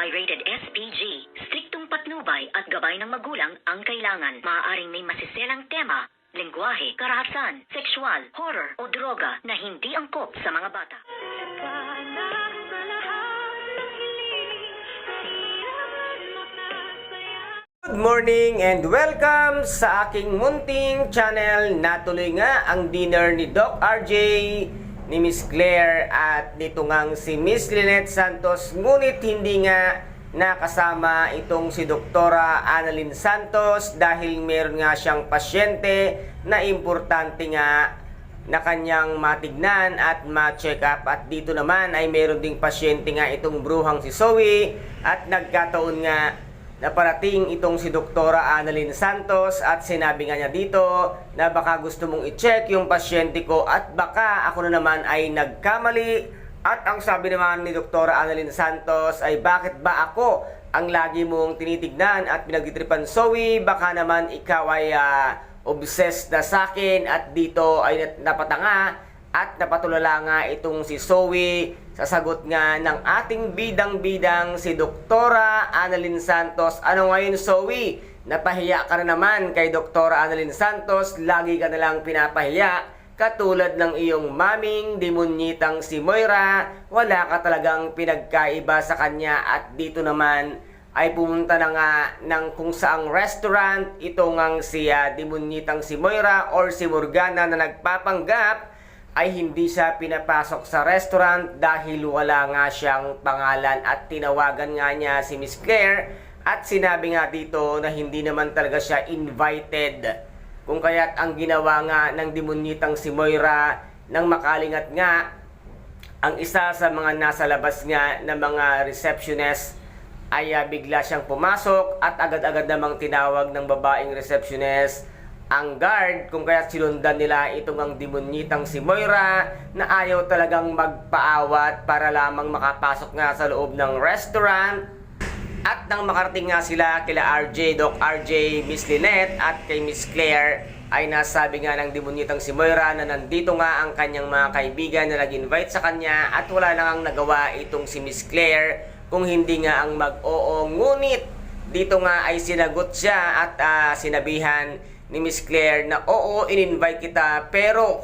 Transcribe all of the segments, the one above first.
Pirated SPG. Striktong patnubay at gabay ng magulang ang kailangan. Maaaring may masiselang tema, lengguwahe, karahasan, sexual, horror o droga na hindi angkop sa mga bata. Good morning and welcome sa aking munting channel. Natuloy nga ang dinner ni Doc RJ, ni Miss Claire at dito ngang si Miss Lynette Santos. Ngunit hindi nga nakasama itong si Doktora Annalyn Santos dahil meron nga siyang pasyente na importante nga na kanyang matignan at ma-check up. At dito naman ay meron ding pasyente nga itong bruhang si Zoe at nagkataon nga na parating itong si Doktora Annalyn Santos at sinabi nga niya dito na baka gusto mong i-check yung pasyente ko at baka ako na naman ay nagkamali. At ang sabi naman ni Doktora Annalyn Santos ay bakit ba ako ang lagi mong tinitignan at pinagtitripan, Zoe? Baka naman ikaw ay obsessed na sa akin. At dito ay napatanga at napatulala nga itong si Zoe sa sagot nga ng ating bidang-bidang si Doktora Annalyn Santos. Ano ngayon, Zoe? Napahiya ka na naman kay Doktora Annalyn Santos. Lagi ka nalang pinapahiya. Katulad ng iyong maming demonyitang si Moira. Wala ka talagang pinagkaiba sa kanya. At dito naman ay pumunta na nga ng kung saang restaurant. Ito ngang si demonyitang si Moira or si Morgana na nagpapanggap ay hindi siya pinapasok sa restaurant dahil wala nga siyang pangalan. At tinawagan nga niya si Miss Claire at sinabi nga dito na hindi naman talaga siya invited. Kung kaya't ang ginawa nga ng demonyitang si Moira nang makalingat nga ang isa sa mga nasa labas nga na mga receptionist ay bigla siyang pumasok at agad-agad namang tinawag ng babaeng receptionist ang guard. Kung kaya't sinundan nila itong ang demonyitang si Moira na ayaw talagang magpaawat para lamang makapasok nga sa loob ng restaurant. At nang makarating nga sila kila RJ, Doc RJ, Miss Lynette at kay Miss Claire ay nasabi nga ng demonyitang si Moira na nandito nga ang kanyang mga kaibigan na nag-invite sa kanya at wala lang ang nagawa itong si Miss Claire kung hindi nga ang mag-oo. Ngunit dito nga ay sinagot siya at sinabihan ni Miss Claire na oo, in-invite kita, pero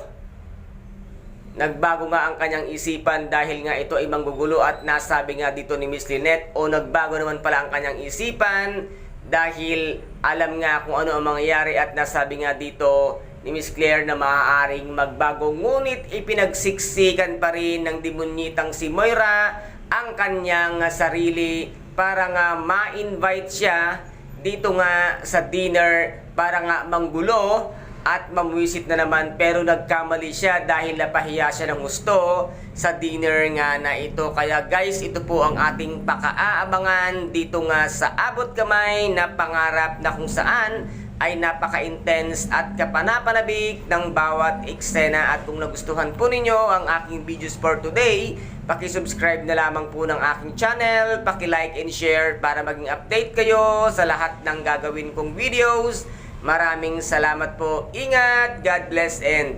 nagbago nga ang kanyang isipan dahil nga ito ay manggugulo. At nasabi nga dito ni Miss Lynette o nagbago naman pala ang kanyang isipan dahil alam nga kung ano ang mangyayari. At nasabi nga dito ni Miss Claire na maaaring magbago, ngunit ipinagsiksikan pa rin ng demonyitang si Moira ang kanyang sarili para nga ma-invite siya dito nga sa dinner para nga manggulo at mamwisit na naman. Pero nagkamali siya dahil napahiya siya ng gusto sa dinner nga na ito. Kaya guys, ito po ang ating pakaaabangan dito nga sa Abot Kamay na pangarap na kung saan ay napaka-intense at kapanapanabik ng bawat eksena. At kung nagustuhan po ninyo ang aking videos for today, paki-subscribe na lamang po ng aking channel, paki-like and share para maging update kayo sa lahat ng gagawin kong videos. Maraming salamat po. Ingat, God bless and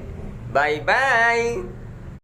bye-bye!